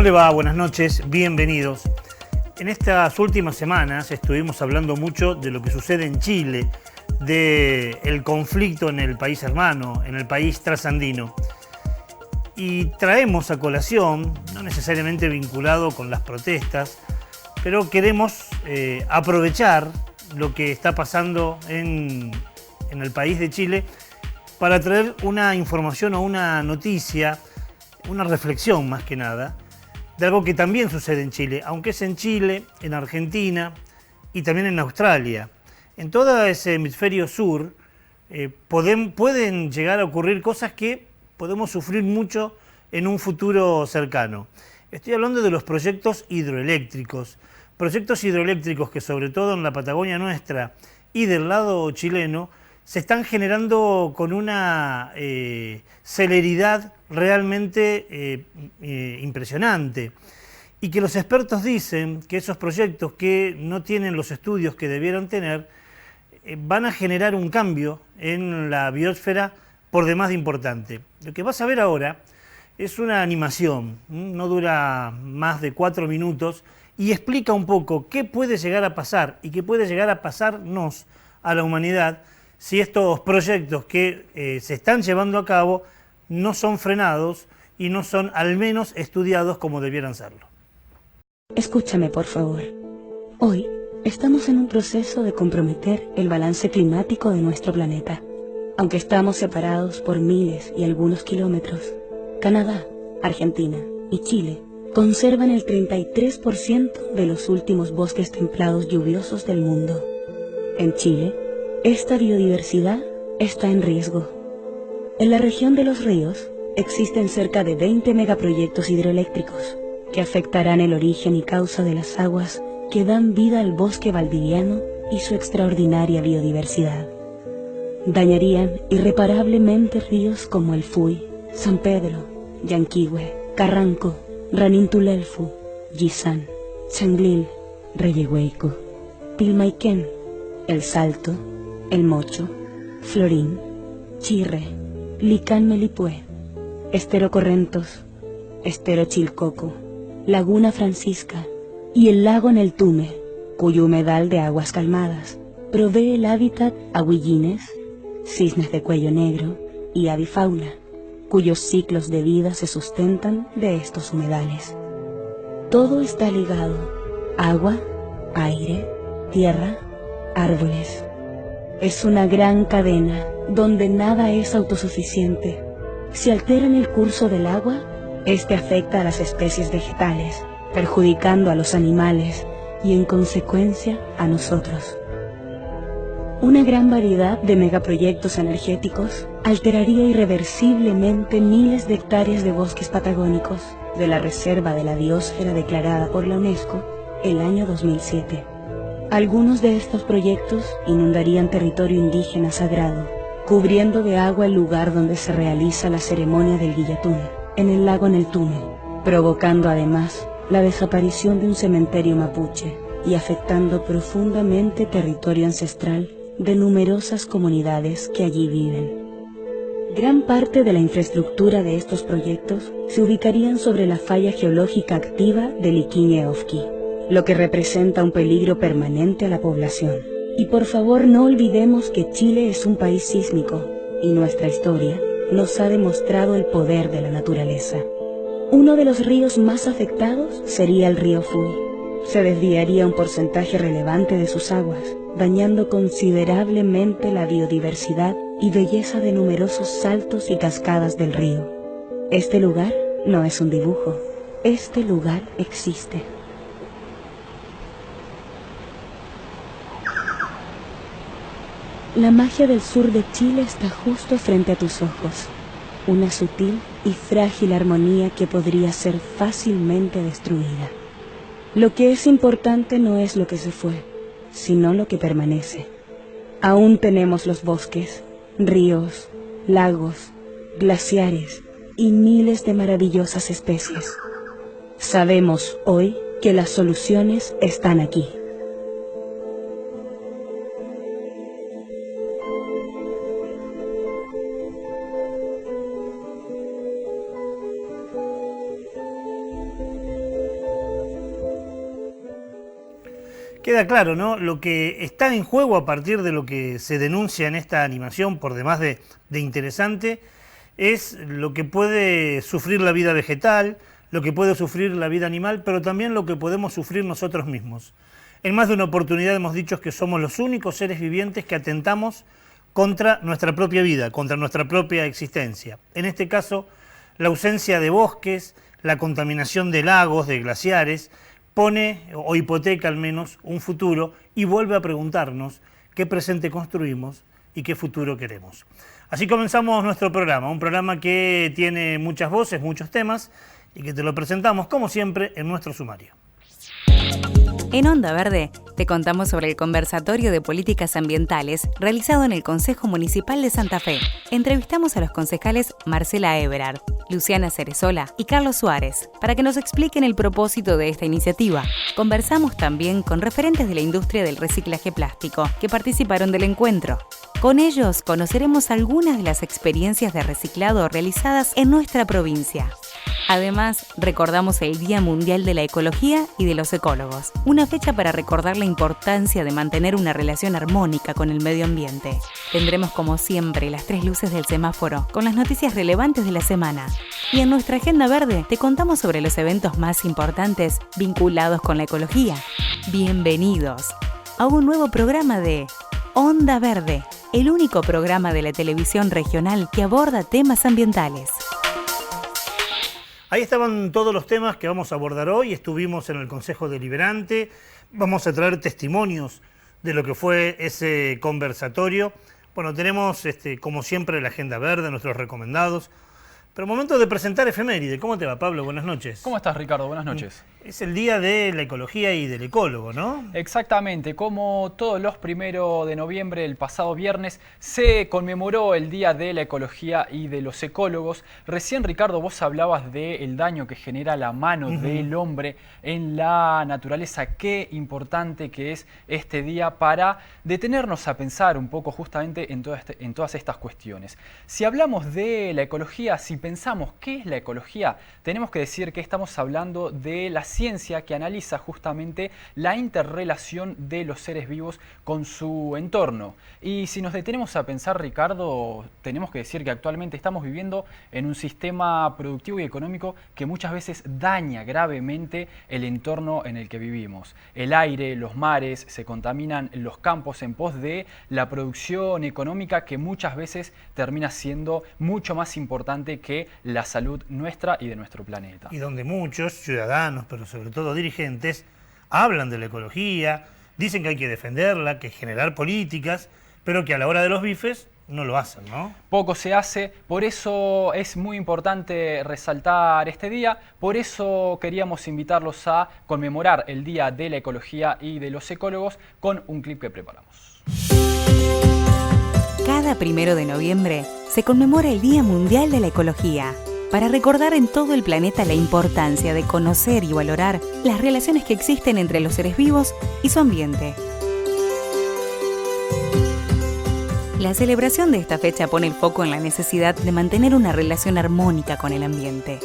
¿Cómo le va? Buenas noches, bienvenidos. En estas últimas semanas estuvimos hablando mucho de lo que sucede en Chile, del conflicto en el país hermano, en el país trasandino. Y traemos a colación, no necesariamente vinculado con las protestas, pero queremos aprovechar lo que está pasando en el país de Chile para traer una información o una noticia, una reflexión más que nada, de algo que también sucede en Chile, aunque es en Chile, en Argentina y también en Australia. En todo ese hemisferio sur pueden llegar a ocurrir cosas que podemos sufrir mucho en un futuro cercano. Estoy hablando de los proyectos hidroeléctricos que sobre todo en la Patagonia nuestra y del lado chileno se están generando con una celeridad realmente impresionante, y que los expertos dicen que esos proyectos que no tienen los estudios que debieran tener van a generar un cambio en la biosfera por demás de importante. Lo que vas a ver ahora es una animación, no dura más de 4 minutos y explica un poco qué puede llegar a pasar y qué puede llegar a pasarnos a la humanidad si estos proyectos que se están llevando a cabo no son frenados y no son al menos estudiados como debieran serlo. Escúchame, por favor. Hoy estamos en un proceso de comprometer el balance climático de nuestro planeta. Aunque estamos separados por miles y algunos kilómetros, Canadá, Argentina y Chile conservan el 33% de los últimos bosques templados lluviosos del mundo. En Chile, esta biodiversidad está en riesgo. En la región de los ríos existen cerca de 20 megaproyectos hidroeléctricos que afectarán el origen y causa de las aguas que dan vida al bosque valdiviano y su extraordinaria biodiversidad. Dañarían irreparablemente ríos como el Fuy, San Pedro, Yanquihue, Carranco, Ranintulelfu, Yizán, Changlil, Reyehueico, Pilmaiquén, El Salto, El Mocho, Florín, Chirre, Licán Melipue, Estero Correntos, Estero Chilcoco, Laguna Francisca y el lago Neltume, cuyo humedal de aguas calmadas provee el hábitat a huillines, cisnes de cuello negro y avifauna, cuyos ciclos de vida se sustentan de estos humedales. Todo está ligado: agua, aire, tierra, árboles. Es una gran cadena donde nada es autosuficiente. Si alteran el curso del agua, este afecta a las especies vegetales, perjudicando a los animales y en consecuencia a nosotros. Una gran variedad de megaproyectos energéticos alteraría irreversiblemente miles de hectáreas de bosques patagónicos de la Reserva de la Biosfera declarada por la UNESCO el año 2007. Algunos de estos proyectos inundarían territorio indígena sagrado, cubriendo de agua el lugar donde se realiza la ceremonia del Guillatún, en el lago Neltume, provocando además la desaparición de un cementerio mapuche y afectando profundamente territorio ancestral de numerosas comunidades que allí viven. Gran parte de la infraestructura de estos proyectos se ubicarían sobre la falla geológica activa de Liquiñe-Ofqui, lo que representa un peligro permanente a la población. Y por favor no olvidemos que Chile es un país sísmico y nuestra historia nos ha demostrado el poder de la naturaleza. Uno de los ríos más afectados sería el río Fuy. Se desviaría un porcentaje relevante de sus aguas, dañando considerablemente la biodiversidad y belleza de numerosos saltos y cascadas del río. Este lugar no es un dibujo, este lugar existe. La magia del sur de Chile está justo frente a tus ojos, una sutil y frágil armonía que podría ser fácilmente destruida. Lo que es importante no es lo que se fue, sino lo que permanece. Aún tenemos los bosques, ríos, lagos, glaciares y miles de maravillosas especies. Sabemos hoy que las soluciones están aquí. Queda claro, ¿no? Lo que está en juego a partir de lo que se denuncia en esta animación, por demás de interesante, es lo que puede sufrir la vida vegetal, lo que puede sufrir la vida animal, pero también lo que podemos sufrir nosotros mismos. En más de una oportunidad hemos dicho que somos los únicos seres vivientes que atentamos contra nuestra propia vida, contra nuestra propia existencia. En este caso, la ausencia de bosques, la contaminación de lagos, de glaciares, pone o hipoteca al menos un futuro y vuelve a preguntarnos qué presente construimos y qué futuro queremos. Así comenzamos nuestro programa, un programa que tiene muchas voces, muchos temas y que te lo presentamos como siempre en nuestro sumario. En Onda Verde te contamos sobre el conversatorio de políticas ambientales realizado en el Consejo Municipal de Santa Fe. Entrevistamos a los concejales Marcela Eberard, Luciana Cerezola y Carlos Suárez para que nos expliquen el propósito de esta iniciativa. Conversamos también con referentes de la industria del reciclaje plástico que participaron del encuentro. Con ellos conoceremos algunas de las experiencias de reciclado realizadas en nuestra provincia. Además, recordamos el Día Mundial de la Ecología y de los Ecólogos, una fecha para recordar la importancia de mantener una relación armónica con el medio ambiente. Tendremos como siempre las 3 luces del semáforo con las noticias relevantes de la semana. Y en nuestra Agenda Verde te contamos sobre los eventos más importantes vinculados con la ecología. Bienvenidos a un nuevo programa de Onda Verde, el único programa de la televisión regional que aborda temas ambientales. Ahí estaban todos los temas que vamos a abordar hoy. Estuvimos en el Consejo Deliberante. Vamos a traer testimonios de lo que fue ese conversatorio. Bueno, tenemos, como siempre, la Agenda Verde, nuestros recomendados. Pero momento de presentar efeméride. ¿Cómo te va, Pablo? Buenas noches. ¿Cómo estás, Ricardo? Buenas noches. Es el Día de la Ecología y del Ecólogo, ¿no? Exactamente. Como todos los 1 de noviembre, el pasado viernes, se conmemoró el Día de la Ecología y de los Ecólogos. Recién, Ricardo, vos hablabas del daño que genera la mano del hombre en la naturaleza. Qué importante que es este día para detenernos a pensar un poco justamente en todas estas cuestiones. Si hablamos de la ecología, si pensamos qué es la ecología, tenemos que decir que estamos hablando de la ciencia que analiza justamente la interrelación de los seres vivos con su entorno. Y si nos detenemos a pensar, Ricardo, tenemos que decir que actualmente estamos viviendo en un sistema productivo y económico que muchas veces daña gravemente el entorno en el que vivimos. El aire, los mares, se contaminan los campos en pos de la producción económica que muchas veces termina siendo mucho más importante que la salud nuestra y de nuestro planeta. Y donde muchos ciudadanos, pero sobre todo dirigentes, hablan de la ecología, dicen que hay que defenderla, que generar políticas, pero que a la hora de los bifes no lo hacen, ¿no? Poco se hace, por eso es muy importante resaltar este día, por eso queríamos invitarlos a conmemorar el Día de la Ecología y de los Ecólogos con un clip que preparamos. Cada 1 de noviembre se conmemora el Día Mundial de la Ecología, para recordar en todo el planeta la importancia de conocer y valorar las relaciones que existen entre los seres vivos y su ambiente. La celebración de esta fecha pone el foco en la necesidad de mantener una relación armónica con el ambiente.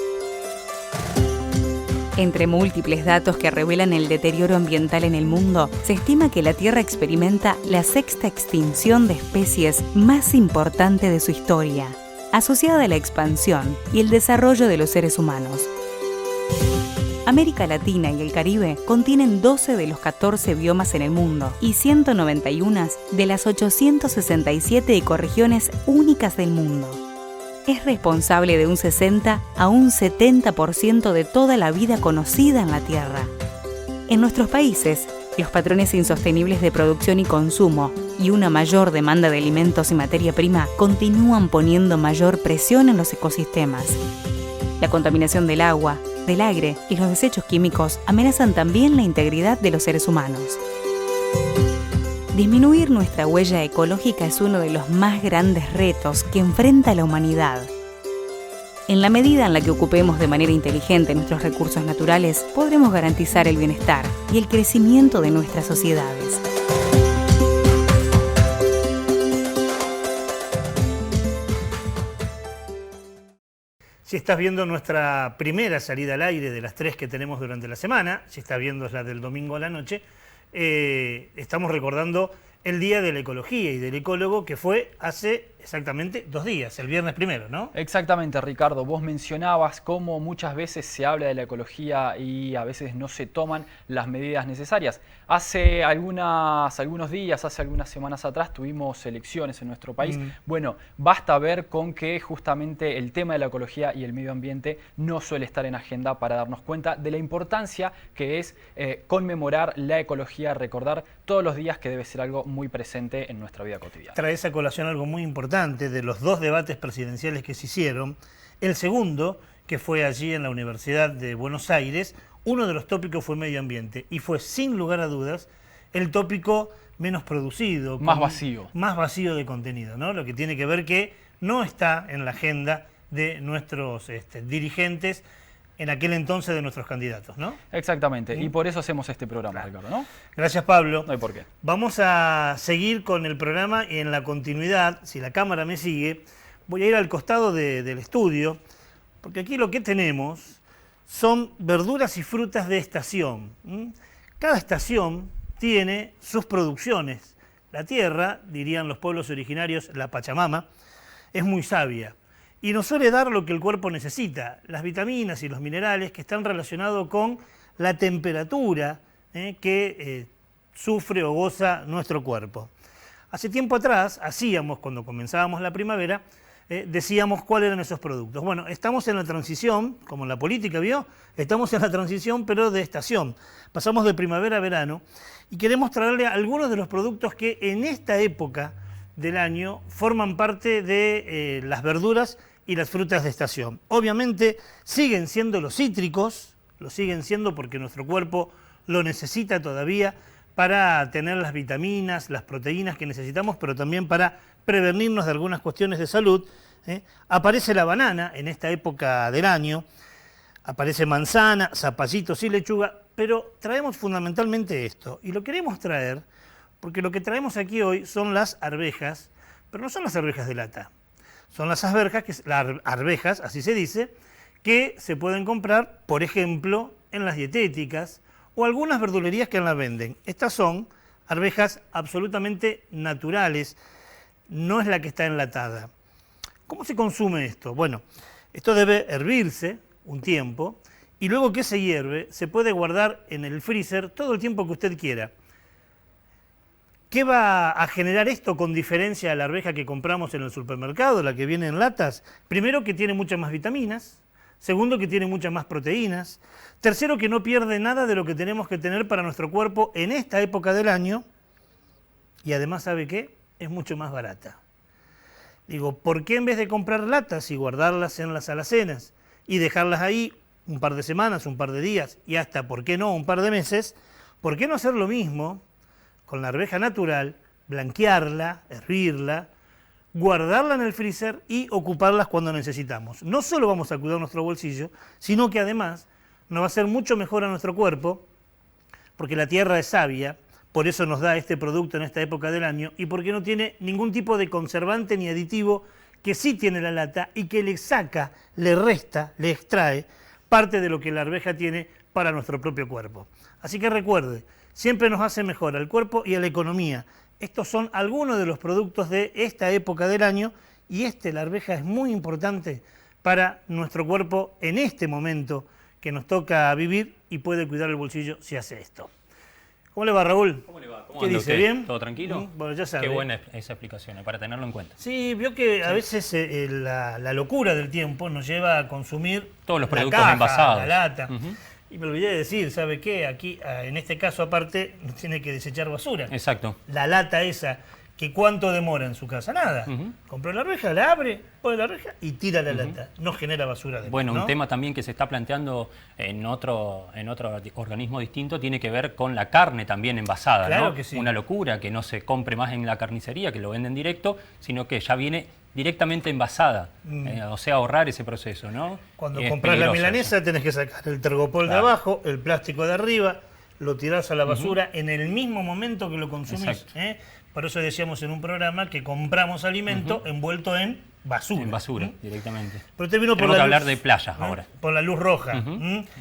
Entre múltiples datos que revelan el deterioro ambiental en el mundo, se estima que la Tierra experimenta la 6ª extinción de especies más importante de su historia, asociada a la expansión y el desarrollo de los seres humanos. América Latina y el Caribe contienen 12 de los 14 biomas en el mundo y 191 de las 867 ecorregiones únicas del mundo. Es responsable de un 60 a un 70% de toda la vida conocida en la Tierra. En nuestros países, los patrones insostenibles de producción y consumo y una mayor demanda de alimentos y materia prima continúan poniendo mayor presión en los ecosistemas. La contaminación del agua, del aire y los desechos químicos amenazan también la integridad de los seres humanos. Disminuir nuestra huella ecológica es uno de los más grandes retos que enfrenta la humanidad. En la medida en la que ocupemos de manera inteligente nuestros recursos naturales, podremos garantizar el bienestar y el crecimiento de nuestras sociedades. Si estás viendo nuestra primera salida al aire de las 3 que tenemos durante la semana, si estás viendo la del domingo a la noche, estamos recordando el Día de la Ecología y del Ecólogo, que fue hace exactamente 2 días, el viernes 1, ¿no? Exactamente, Ricardo. Vos mencionabas cómo muchas veces se habla de la ecología y a veces no se toman las medidas necesarias. Hace algunos días, hace algunas semanas atrás, tuvimos elecciones en nuestro país. Bueno, basta ver con que justamente el tema de la ecología y el medio ambiente no suele estar en agenda para darnos cuenta de la importancia que es conmemorar la ecología, recordar todos los días que debe ser algo muy presente en nuestra vida cotidiana. Traes a colación algo muy importante de los 2 debates presidenciales que se hicieron. El segundo, que fue allí en la Universidad de Buenos Aires, uno de los tópicos fue medio ambiente y fue sin lugar a dudas el tópico menos producido. Más vacío. Más vacío de contenido, ¿no? Lo que tiene que ver que no está en la agenda de nuestros dirigentes, en aquel entonces de nuestros candidatos, ¿no? Exactamente, y por eso hacemos este programa, Ricardo, ¿no? Gracias, Pablo. No hay por qué. Vamos a seguir con el programa y en la continuidad, si la cámara me sigue, voy a ir al costado del estudio, porque aquí lo que tenemos son verduras y frutas de estación. Cada estación tiene sus producciones. La tierra, dirían los pueblos originarios, la Pachamama, es muy sabia y nos suele dar lo que el cuerpo necesita, las vitaminas y los minerales que están relacionados con la temperatura que sufre o goza nuestro cuerpo. Hace tiempo atrás hacíamos, cuando comenzábamos la primavera, decíamos cuáles eran esos productos. Bueno, estamos en la transición, como en la política, ¿vio? Estamos en la transición, pero de estación. Pasamos de primavera a verano y queremos traerle algunos de los productos que en esta época del año forman parte de las verduras y las frutas de estación. Obviamente siguen siendo los cítricos, lo siguen siendo porque nuestro cuerpo lo necesita todavía para tener las vitaminas, las proteínas que necesitamos, pero también para prevenirnos de algunas cuestiones de salud. Aparece la banana en esta época del año, aparece manzana, zapallitos y lechuga, pero traemos fundamentalmente esto, y lo queremos traer porque lo que traemos aquí hoy son las arvejas, pero no son las arvejas de lata, son las arvejas, así se dice, que se pueden comprar, por ejemplo, en las dietéticas o algunas verdulerías que las venden. Estas son arvejas absolutamente naturales, no es la que está enlatada. ¿Cómo se consume esto? Bueno, esto debe hervirse un tiempo y luego que se hierve se puede guardar en el freezer todo el tiempo que usted quiera. ¿Qué va a generar esto con diferencia a la arveja que compramos en el supermercado, la que viene en latas? Primero, que tiene muchas más vitaminas. Segundo, que tiene muchas más proteínas. Tercero, que no pierde nada de lo que tenemos que tener para nuestro cuerpo en esta época del año. Y además, ¿sabe qué? Es mucho más barata. Digo, ¿por qué en vez de comprar latas y guardarlas en las alacenas y dejarlas ahí un par de semanas, un par de días y hasta, ¿por qué no?, un par de meses, ¿por qué no hacer lo mismo con la arveja natural, blanquearla, hervirla, guardarla en el freezer y ocuparlas cuando necesitamos? No solo vamos a cuidar nuestro bolsillo, sino que además nos va a hacer mucho mejor a nuestro cuerpo, porque la tierra es sabia, por eso nos da este producto en esta época del año y porque no tiene ningún tipo de conservante ni aditivo que sí tiene la lata y que le saca, le resta, le extrae parte de lo que la arveja tiene para nuestro propio cuerpo. Así que recuerde, siempre nos hace mejor al cuerpo y a la economía. Estos son algunos de los productos de esta época del año y la arveja es muy importante para nuestro cuerpo en este momento que nos toca vivir y puede cuidar el bolsillo si hace esto. ¿Cómo le va, Raúl? ¿Cómo le va? ¿Cómo ¿Qué anda dice? usted? ¿Bien? ¿Todo tranquilo? Bueno, ya sabe. Qué buena esa explicación, para tenerlo en cuenta. Sí, vio que a veces la locura del tiempo nos lleva a consumir todos los la productos caja, envasados. la lata. Y me olvidé de decir, ¿sabe qué? Aquí, en este caso aparte, tiene que desechar basura. Exacto. La lata esa, que ¿cuánto demora en su casa? Nada. Compró la arveja, la abre, pone la arveja y tira la lata. No genera basura después, Bueno, ¿no? un tema también que se está planteando en otro organismo distinto tiene que ver con la carne también envasada, Claro ¿no? que sí. Una locura que no se compre más en la carnicería, que lo venden directo, sino que ya viene directamente envasada. O sea, ahorrar ese proceso, ¿no? Cuando Es compras la peligroso milanesa eso. tenés que sacar el tergopol de Claro. abajo, el plástico de arriba, lo tirás a la basura en el mismo momento que lo consumís. Exacto. Por eso decíamos en un programa que compramos alimento envuelto en basura. En basura, directamente. Pero usted vino por Tenemos la que hablar luz, de playas ¿no? ahora. Por la luz roja.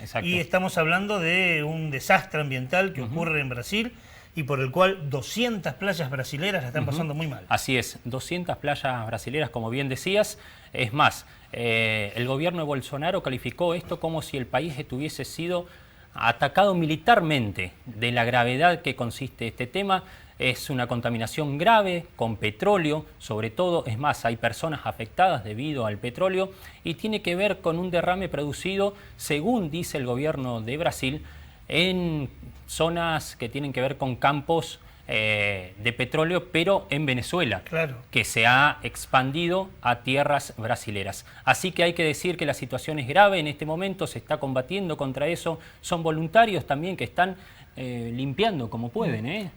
Exacto. Y estamos hablando de un desastre ambiental que ocurre en Brasil y por el cual 200 playas brasileras la están pasando muy mal. Así es, 200 playas brasileras, como bien decías. Es más, el gobierno de Bolsonaro calificó esto como si el país estuviese sido atacado militarmente. De la gravedad que consiste este tema, es una contaminación grave con petróleo, sobre todo. Es más, hay personas afectadas debido al petróleo y tiene que ver con un derrame producido, según dice el gobierno de Brasil, en zonas que tienen que ver con campos de petróleo, pero en Venezuela, claro, que se ha expandido a tierras brasileras. Así que hay que decir que la situación es grave en este momento, se está combatiendo contra eso, son voluntarios también que están limpiando como pueden.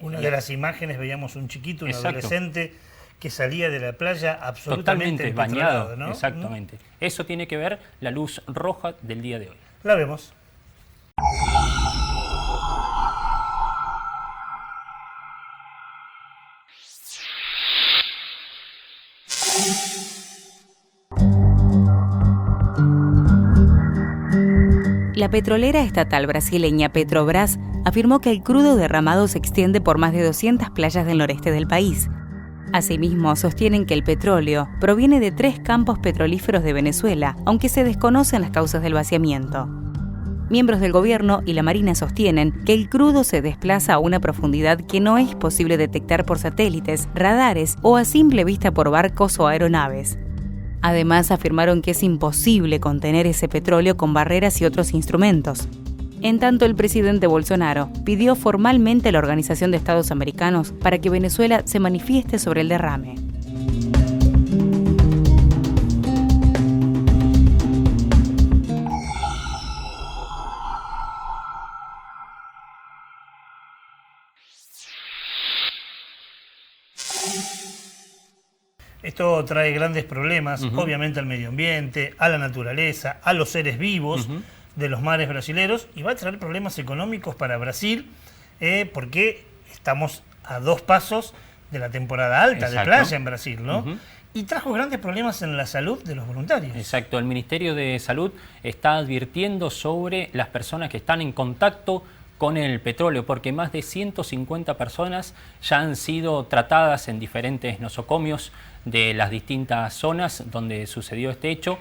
Una de las imágenes veíamos un chiquito, un Exacto, adolescente que salía de la playa absolutamente totalmente bañado, ¿no? Exactamente. Eso tiene que ver la luz roja del día de hoy. La vemos. La petrolera estatal brasileña Petrobras afirmó que el crudo derramado se extiende por más de 200 playas del noreste del país. Asimismo, sostienen que el petróleo proviene de 3 campos petrolíferos de Venezuela, aunque se desconocen las causas del vaciamiento. Miembros del gobierno y la Marina sostienen que el crudo se desplaza a una profundidad que no es posible detectar por satélites, radares o a simple vista por barcos o aeronaves. Además, afirmaron que es imposible contener ese petróleo con barreras y otros instrumentos. En tanto, el presidente Bolsonaro pidió formalmente a la Organización de Estados Americanos para que Venezuela se manifieste sobre el derrame. Esto trae grandes problemas, obviamente al medio ambiente, a la naturaleza, a los seres vivos de los mares brasileros, y va a traer problemas económicos para Brasil, porque estamos a 2 pasos de la temporada alta de playa en Brasil, ¿no? Y trajo grandes problemas en la salud de los voluntarios. Exacto, el Ministerio de Salud está advirtiendo sobre las personas que están en contacto con el petróleo, porque más de 150 personas ya han sido tratadas en diferentes nosocomios de las distintas zonas donde sucedió este hecho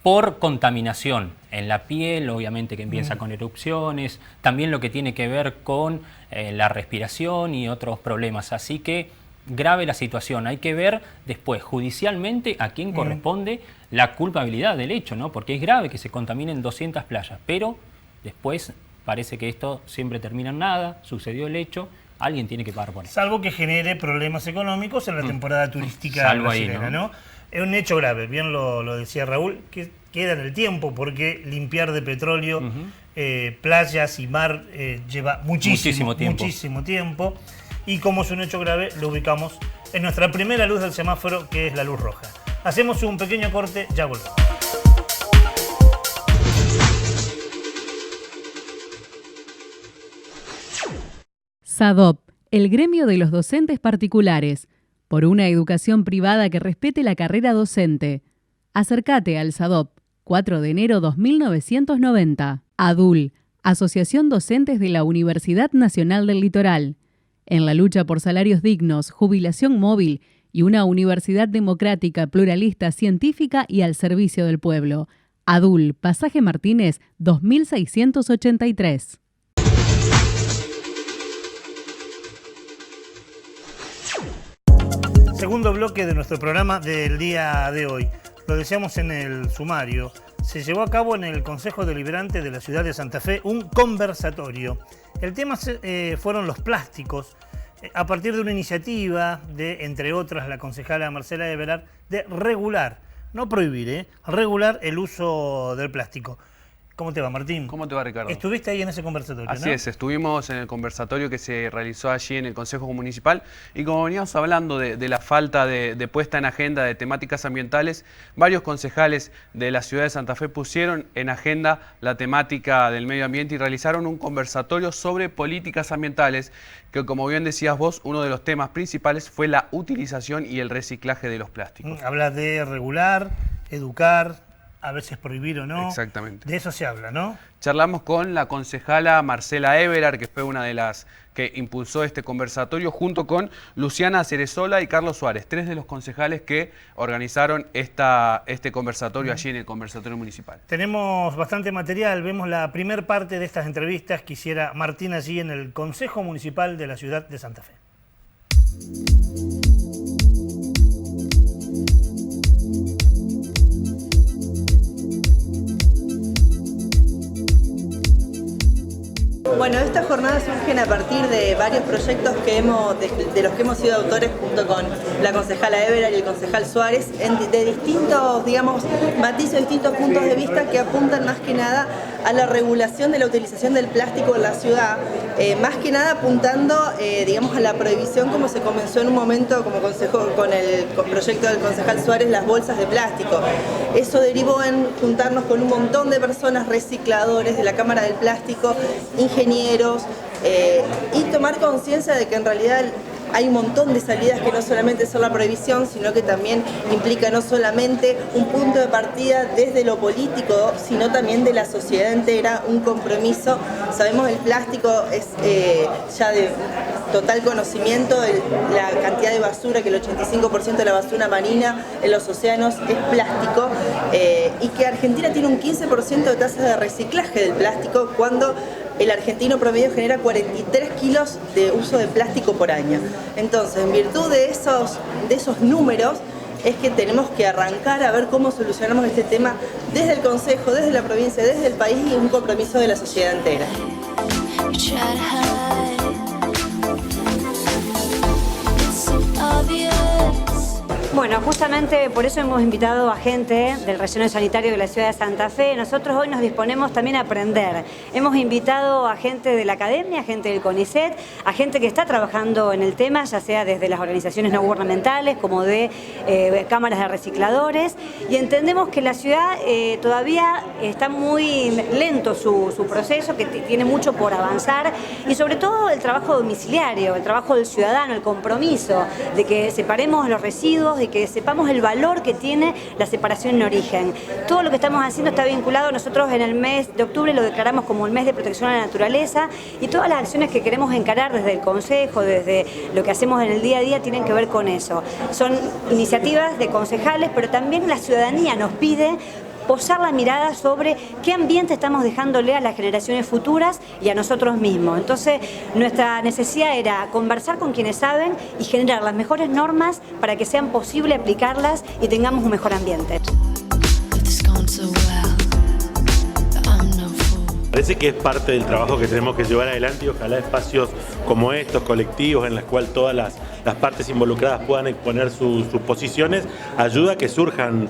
por contaminación en la piel, obviamente que empieza con erupciones, también lo que tiene que ver con la respiración y otros problemas. Así que grave la situación, hay que ver después judicialmente a quién corresponde la culpabilidad del hecho, ¿no? Porque es grave que se contaminen 200 playas, pero después parece que esto siempre termina en nada, sucedió el hecho, alguien tiene que pagar por eso. Salvo que genere problemas económicos en la temporada turística brasileña, ¿no? Es un hecho grave, bien lo decía Raúl, que queda en el tiempo, porque limpiar de petróleo playas y mar lleva muchísimo tiempo. Y como es un hecho grave, lo ubicamos en nuestra primera luz del semáforo, que es la luz roja. Hacemos un pequeño corte, ya volvemos. SADOP, el gremio de los docentes particulares, por una educación privada que respete la carrera docente. Acércate al SADOP, 4 de enero 2990. ADUL, Asociación Docentes de la Universidad Nacional del Litoral. En la lucha por salarios dignos, jubilación móvil y una universidad democrática, pluralista, científica y al servicio del pueblo. ADUL, Pasaje Martínez, 2683. Segundo bloque de nuestro programa del día de hoy. Lo decíamos en el sumario. Se llevó a cabo en el Consejo Deliberante de la ciudad de Santa Fe un conversatorio. El tema fueron los plásticos, a partir de una iniciativa de, entre otras, la concejala Marcela Ebrard, de regular, no prohibir, regular el uso del plástico. ¿Cómo te va, Martín? ¿Cómo te va, Ricardo? Estuviste ahí en ese conversatorio, Así ¿no? es, estuvimos en el conversatorio que se realizó allí en el Consejo Municipal y como veníamos hablando de la falta de puesta en agenda de temáticas ambientales, varios concejales de la ciudad de Santa Fe pusieron en agenda la temática del medio ambiente y realizaron un conversatorio sobre políticas ambientales que, como bien decías vos, uno de los temas principales fue la utilización y el reciclaje de los plásticos. Hablas de regular, educar, a veces prohibir o no. Exactamente. De eso se habla, ¿no? Charlamos con la concejala Marcela Eberard, que fue una de las que impulsó este conversatorio, junto con Luciana Cerezola y Carlos Suárez, 3 de los concejales que organizaron este conversatorio allí en el conversatorio municipal. Tenemos bastante material, vemos la primer parte de estas entrevistas que hiciera Martín allí en el Consejo Municipal de la ciudad de Santa Fe. Bueno, estas jornadas surgen a partir de varios proyectos de los que hemos sido autores junto con la concejala Eberard y el concejal Suárez, de distintos, digamos, matices, distintos puntos de vista que apuntan más que nada a la regulación de la utilización del plástico en la ciudad, más que nada apuntando, digamos, a la prohibición, como se comenzó en un momento como consejo con el proyecto del concejal Suárez, las bolsas de plástico. Eso derivó en juntarnos con un montón de personas, recicladores de la Cámara del Plástico, ingenieros, y tomar conciencia de que en realidad hay un montón de salidas que no solamente son la prohibición, sino que también implica no solamente un punto de partida desde lo político, sino también de la sociedad entera, un compromiso. Sabemos el plástico es ya de total conocimiento, la cantidad de basura, que el 85% de la basura marina en los océanos es plástico, y que Argentina tiene un 15% de tasa de reciclaje del plástico, cuando el argentino promedio genera 43 kilos de uso de plástico por año. Entonces, en virtud de esos números, es que tenemos que arrancar a ver cómo solucionamos este tema desde el Consejo, desde la provincia, desde el país, y un compromiso de la sociedad entera. Bueno, justamente por eso hemos invitado a gente del relleno sanitario de la ciudad de Santa Fe. Nosotros hoy nos disponemos también a aprender. Hemos invitado a gente de la academia, a gente del CONICET, a gente que está trabajando en el tema, ya sea desde las organizaciones no gubernamentales como de cámaras de recicladores, y entendemos que la ciudad todavía está muy lento su proceso, que tiene mucho por avanzar, y sobre todo el trabajo domiciliario, el trabajo del ciudadano, el compromiso de que separemos los residuos, de que sepamos el valor que tiene la separación en origen. Todo lo que estamos haciendo está vinculado. Nosotros en el mes de octubre lo declaramos como el mes de protección a la naturaleza, y todas las acciones que queremos encarar desde el Consejo, desde lo que hacemos en el día a día, tienen que ver con eso. Son iniciativas de concejales, pero también la ciudadanía nos pide posar la mirada sobre qué ambiente estamos dejándole a las generaciones futuras y a nosotros mismos. Entonces, nuestra necesidad era conversar con quienes saben y generar las mejores normas para que sean posible aplicarlas y tengamos un mejor ambiente. Parece que es parte del trabajo que tenemos que llevar adelante, y ojalá espacios como estos, colectivos, en los cuales todas las partes involucradas puedan exponer sus posiciones, ayuda a que surjan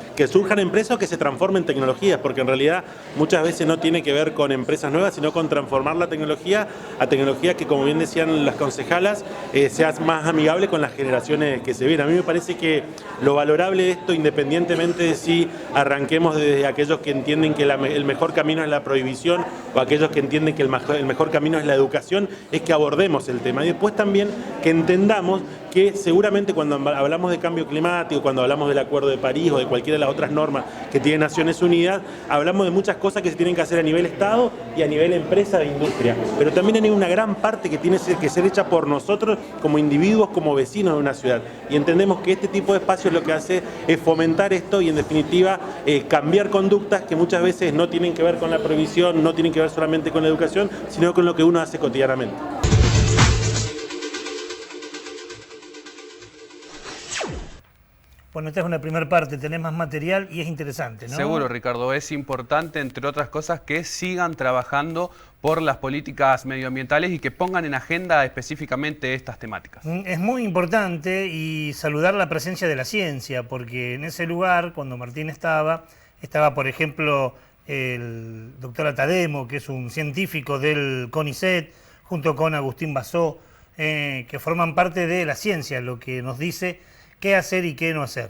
empresas que se transformen en tecnologías, porque en realidad muchas veces no tiene que ver con empresas nuevas, sino con transformar la tecnología a tecnología que, como bien decían las concejalas, sea más amigable con las generaciones que se vienen. A mí me parece que lo valorable de esto, independientemente de si arranquemos desde aquellos que entienden que el mejor camino es la prohibición, o aquellos que entienden que el mejor camino es la educación, es que abordemos el tema. Y después también que entendamos que seguramente cuando hablamos de cambio climático, cuando hablamos del Acuerdo de París o de cualquiera de las otras normas que tiene Naciones Unidas, hablamos de muchas cosas que se tienen que hacer a nivel Estado y a nivel empresa e industria. Pero también hay una gran parte que tiene que ser hecha por nosotros como individuos, como vecinos de una ciudad. Y entendemos que este tipo de espacios lo que hace es fomentar esto y, en definitiva, cambiar conductas que muchas veces no tienen que ver con la prohibición, no tienen que ver solamente con la educación, sino con lo que uno hace cotidianamente. Bueno, esta es una primera parte, tenés más material y es interesante, ¿no? Seguro, Ricardo, es importante, entre otras cosas, que sigan trabajando por las políticas medioambientales y que pongan en agenda específicamente estas temáticas. Es muy importante, y saludar la presencia de la ciencia, porque en ese lugar, cuando Martín estaba, por ejemplo, el doctor Atademo, que es un científico del CONICET, junto con Agustín Basó, que forman parte de la ciencia, lo que nos dice qué hacer y qué no hacer.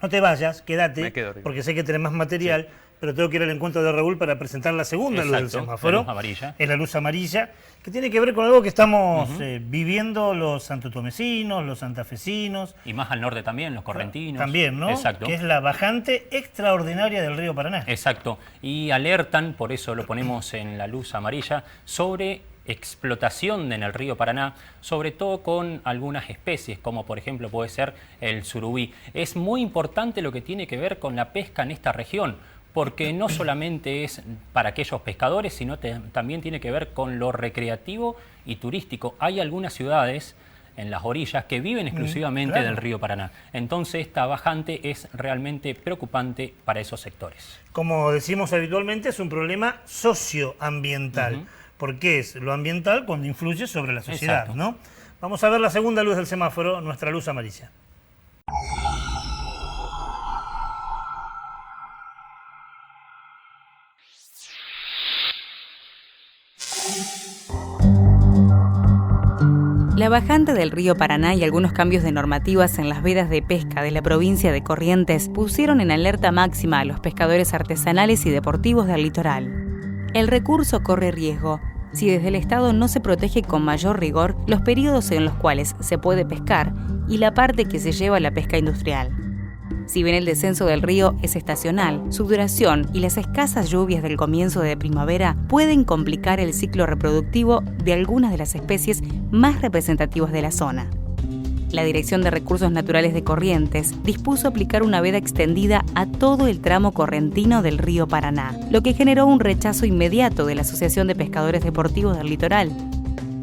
No te vayas, quédate, porque sé que tenés más material, sí, pero tengo que ir al encuentro de Raúl para presentar la segunda luz del semáforo. La luz amarilla. Es la luz amarilla, que tiene que ver con algo que estamos viviendo los santotomecinos, los santafesinos. Y más al norte también, los correntinos. También, ¿no? Exacto. Que es la bajante extraordinaria del río Paraná. Exacto. Y alertan, por eso lo ponemos en la luz amarilla, sobre explotación en el río Paraná, sobre todo con algunas especies, como por ejemplo puede ser el surubí. Es muy importante lo que tiene que ver con la pesca en esta región, porque no solamente es para aquellos pescadores, sino también tiene que ver con lo recreativo y turístico. Hay algunas ciudades en las orillas que viven exclusivamente del río Paraná. Entonces esta bajante es realmente preocupante para esos sectores. Como decimos habitualmente, es un problema socioambiental, porque es lo ambiental cuando influye sobre la sociedad, ¿no? Vamos a ver la segunda luz del semáforo, nuestra luz amarilla. La bajante del río Paraná y algunos cambios de normativas en las vedas de pesca de la provincia de Corrientes pusieron en alerta máxima a los pescadores artesanales y deportivos del litoral. El recurso corre riesgo si desde el Estado no se protege con mayor rigor los periodos en los cuales se puede pescar y la parte que se lleva a la pesca industrial. Si bien el descenso del río es estacional, su duración y las escasas lluvias del comienzo de primavera pueden complicar el ciclo reproductivo de algunas de las especies más representativas de la zona. La Dirección de Recursos Naturales de Corrientes dispuso aplicar una veda extendida a todo el tramo correntino del río Paraná, lo que generó un rechazo inmediato de la Asociación de Pescadores Deportivos del Litoral.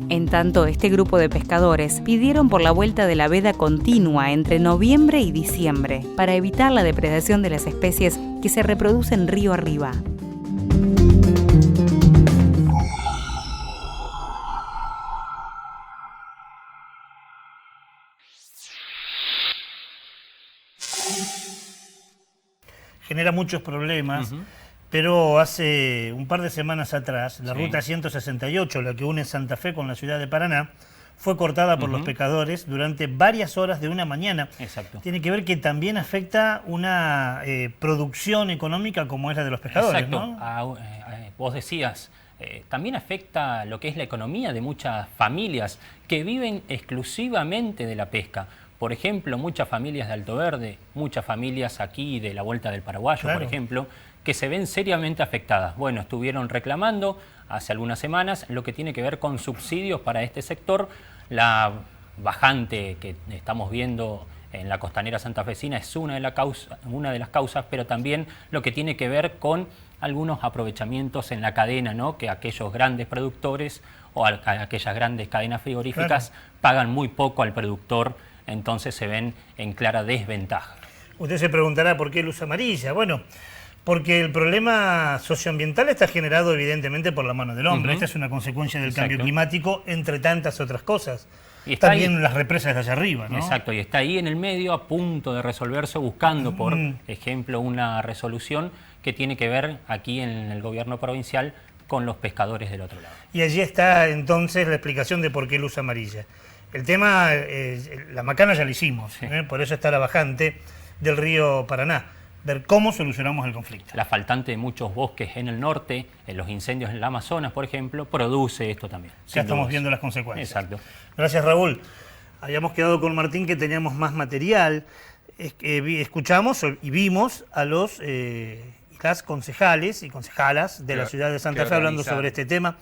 En tanto, este grupo de pescadores pidieron por la vuelta de la veda continua entre noviembre y diciembre para evitar la depredación de las especies que se reproducen río arriba. Genera muchos problemas, pero hace un par de semanas atrás, la ruta 168, la que une Santa Fe con la ciudad de Paraná, fue cortada por los pescadores durante varias horas de una mañana. Exacto. Tiene que ver que también afecta una producción económica como es la de los pescadores, Exacto. ¿no? Vos decías, también afecta lo que es la economía de muchas familias que viven exclusivamente de la pesca. Por ejemplo, muchas familias de Alto Verde, muchas familias aquí de la Vuelta del Paraguayo, por ejemplo, que se ven seriamente afectadas. Bueno, estuvieron reclamando hace algunas semanas lo que tiene que ver con subsidios para este sector. La bajante que estamos viendo en la costanera santafesina es una de las causas, pero también lo que tiene que ver con algunos aprovechamientos en la cadena, ¿no? Que aquellos grandes productores o aquellas grandes cadenas frigoríficas pagan muy poco al productor, entonces se ven en clara desventaja. Usted se preguntará por qué luz amarilla. Bueno, porque el problema socioambiental está generado evidentemente por la mano del hombre. Esta es una consecuencia del cambio climático, entre tantas otras cosas. Y está también ahí, las represas de allá arriba, ¿no? Exacto, y está ahí en el medio a punto de resolverse, buscando, por ejemplo, una resolución que tiene que ver aquí en el gobierno provincial con los pescadores del otro lado. Y allí está entonces la explicación de por qué luz amarilla. El tema, la macana ya la hicimos, por eso está la bajante del río Paraná. Ver cómo solucionamos el conflicto. La faltante de muchos bosques en el norte, en los incendios en el Amazonas, por ejemplo, produce esto también. Ya estamos viendo las consecuencias. Exacto. Gracias, Raúl. Habíamos quedado con Martín que teníamos más material. Escuchamos y vimos a los las concejales y concejalas de la ciudad de Santa Fe hablando sobre este tema.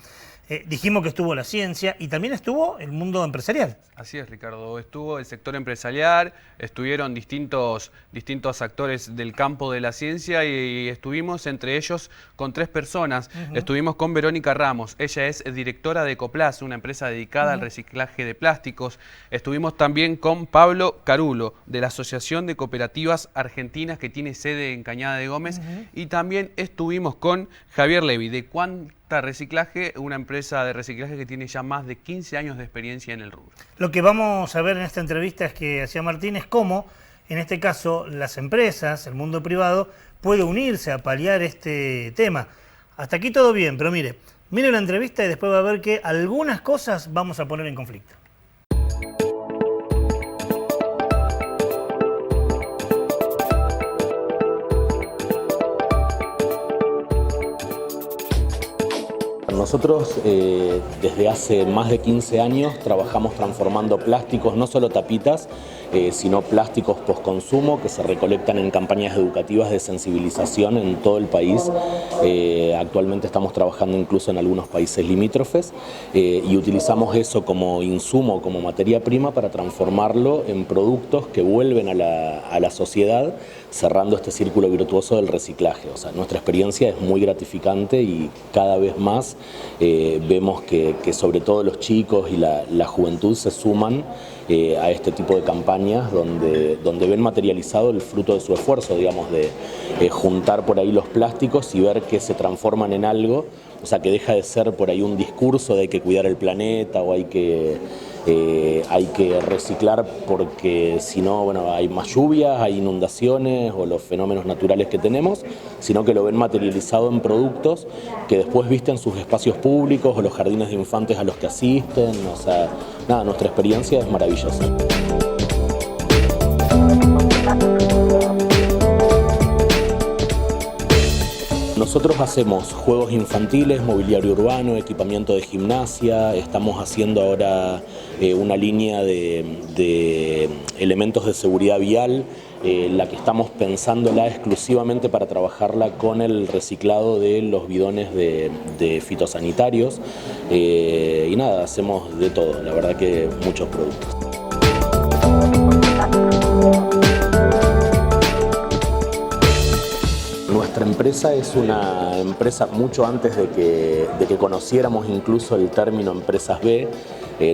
Dijimos que estuvo la ciencia y también estuvo el mundo empresarial. Así es, Ricardo. Estuvo el sector empresarial, estuvieron distintos actores del campo de la ciencia y estuvimos entre ellos con 3 personas. Estuvimos con Verónica Ramos, ella es directora de Ecoplas, una empresa dedicada al reciclaje de plásticos. Estuvimos también con Pablo Carulo, de la Asociación de Cooperativas Argentinas, que tiene sede en Cañada de Gómez. Y también estuvimos con Javier Levy, de Cuanta Reciclaje, una empresa de reciclaje que tiene ya más de 15 años de experiencia en el rubro. Lo que vamos a ver en esta entrevista es que hacía Martín es cómo, en este caso, las empresas, el mundo privado, puede unirse a paliar este tema. Hasta aquí todo bien, pero mire la entrevista y después va a ver que algunas cosas vamos a poner en conflicto. nosotros desde hace más de 15 años trabajamos transformando plásticos, no solo tapitas, sino plásticos postconsumo que se recolectan en campañas educativas de sensibilización en todo el país. Actualmente estamos trabajando incluso en algunos países limítrofes y utilizamos eso como insumo, como materia prima para transformarlo en productos que vuelven a la sociedad, cerrando este círculo virtuoso del reciclaje. O sea, nuestra experiencia es muy gratificante y cada vez más vemos que sobre todo los chicos y la juventud se suman a este tipo de campañas donde ven materializado el fruto de su esfuerzo, digamos, de juntar por ahí los plásticos y ver que se transforman en algo, o sea, que deja de ser por ahí un discurso de hay que cuidar el planeta o hay que reciclar porque si no, bueno, hay más lluvias, hay inundaciones o los fenómenos naturales que tenemos, sino que lo ven materializado en productos que después visten sus espacios públicos o los jardines de infantes a los que asisten. O sea, nada, nuestra experiencia es maravillosa. Nosotros hacemos juegos infantiles, mobiliario urbano, equipamiento de gimnasia, estamos haciendo ahora una línea de elementos de seguridad vial, la que estamos pensándola exclusivamente para trabajarla con el reciclado de los bidones de fitosanitarios y nada, hacemos de todo, la verdad que muchos productos. Nuestra empresa es una empresa mucho antes de que conociéramos incluso el término empresas B.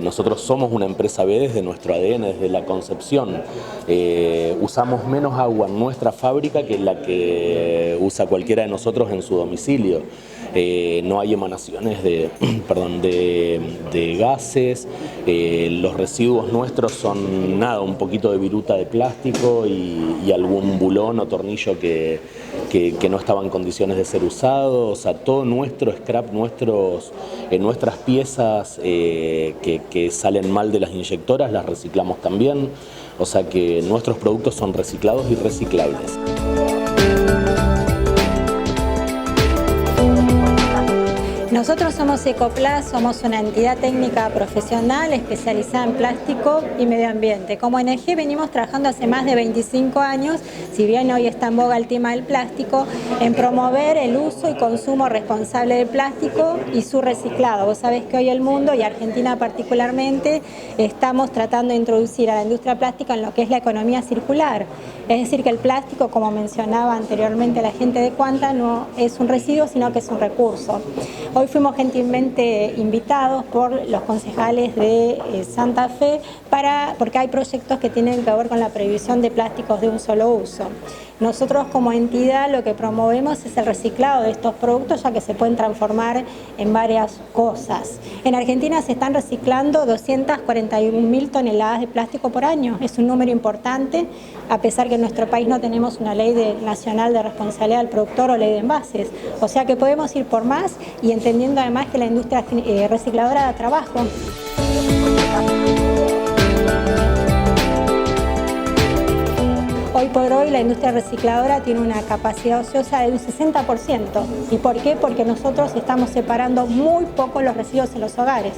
Nosotros somos una empresa B desde nuestro ADN, desde la concepción. Usamos menos agua en nuestra fábrica que la que usa cualquiera de nosotros en su domicilio. No hay emanaciones de gases, los residuos nuestros son nada, un poquito de viruta de plástico y algún bulón o tornillo que no estaba en condiciones de ser usado. O sea, todo nuestro scrap, nuestras piezas que salen mal de las inyectoras las reciclamos también. O sea que nuestros productos son reciclados y reciclables. Nosotros somos Ecoplas, somos una entidad técnica profesional especializada en plástico y medio ambiente. Como ONG venimos trabajando hace más de 25 años, si bien hoy está en boga el tema del plástico, en promover el uso y consumo responsable del plástico y su reciclado. Vos sabés que hoy el mundo, y Argentina particularmente, estamos tratando de introducir a la industria plástica en lo que es la economía circular. Es decir, que el plástico, como mencionaba anteriormente la gente de Cuanta, no es un residuo, sino que es un recurso. Hoy fuimos gentilmente invitados por los concejales de Santa Fe porque hay proyectos que tienen que ver con la prohibición de plásticos de un solo uso. Nosotros como entidad lo que promovemos es el reciclado de estos productos, ya que se pueden transformar en varias cosas. En Argentina se están reciclando 241.000 toneladas de plástico por año. Es un número importante, a pesar que en nuestro país no tenemos una ley nacional de responsabilidad del productor o ley de envases. O sea que podemos ir por más y entendiendo además que la industria recicladora da trabajo. Hoy por hoy la industria recicladora tiene una capacidad ociosa de un 60%. ¿Y por qué? Porque nosotros estamos separando muy poco los residuos en los hogares.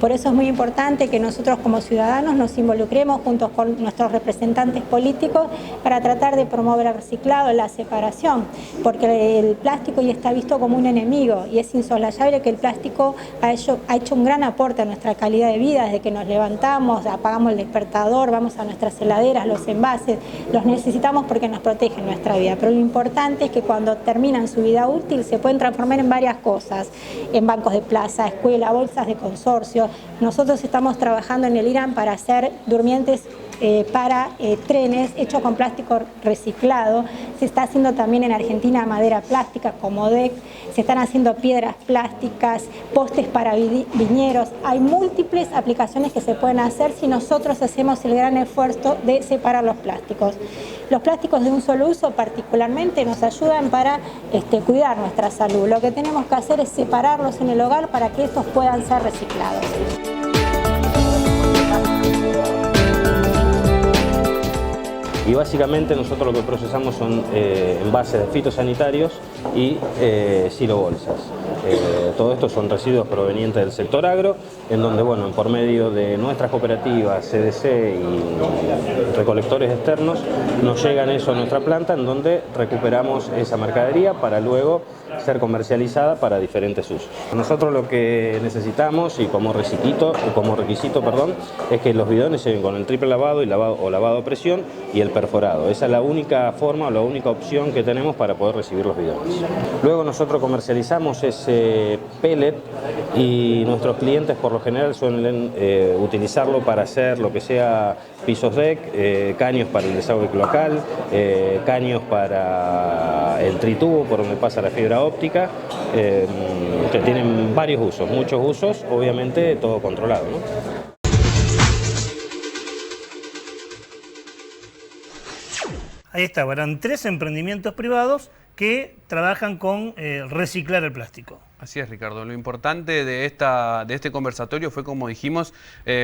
Por eso es muy importante que nosotros como ciudadanos nos involucremos junto con nuestros representantes políticos para tratar de promover el reciclado, la separación, porque el plástico ya está visto como un enemigo y es insoslayable que el plástico ha hecho un gran aporte a nuestra calidad de vida desde que nos levantamos, apagamos el despertador, vamos a nuestras heladeras, los envases, los necesitamos porque nos protegen nuestra vida, pero lo importante es que cuando terminan su vida útil se pueden transformar en varias cosas, en bancos de plaza, escuela, bolsas de consorcio. Nosotros estamos trabajando en el Irán para hacer durmientes para trenes hechos con plástico reciclado. Se está haciendo también en Argentina madera plástica como deck, se están haciendo piedras plásticas, postes para viñeros. Hay múltiples aplicaciones que se pueden hacer si nosotros hacemos el gran esfuerzo de separar los plásticos. Los plásticos de un solo uso particularmente nos ayudan para cuidar nuestra salud. Lo que tenemos que hacer es separarlos en el hogar para que estos puedan ser reciclados. Y básicamente nosotros lo que procesamos son envases de fitosanitarios y silobolsas. Todo esto son residuos provenientes del sector agro, en donde, bueno, por medio de nuestras cooperativas, CDC y recolectores externos, nos llegan eso a nuestra planta, en donde recuperamos esa mercadería para luego ser comercializada para diferentes usos. Nosotros lo que necesitamos, y como requisito, es que los bidones se ven con el triple lavado, lavado a presión y el perforado. Esa es la única forma o la única opción que tenemos para poder recibir los bidones. Luego nosotros comercializamos ese pellet y nuestros clientes por lo general suelen utilizarlo para hacer lo que sea pisos deck, caños para el desagüe cloacal, caños para el tritubo por donde pasa la fibra óptica, que tienen varios usos, muchos usos, obviamente todo controlado, ¿no? Ahí está, eran 3 emprendimientos privados que trabajan con reciclar el plástico. Así es, Ricardo. Lo importante de este conversatorio fue, como dijimos,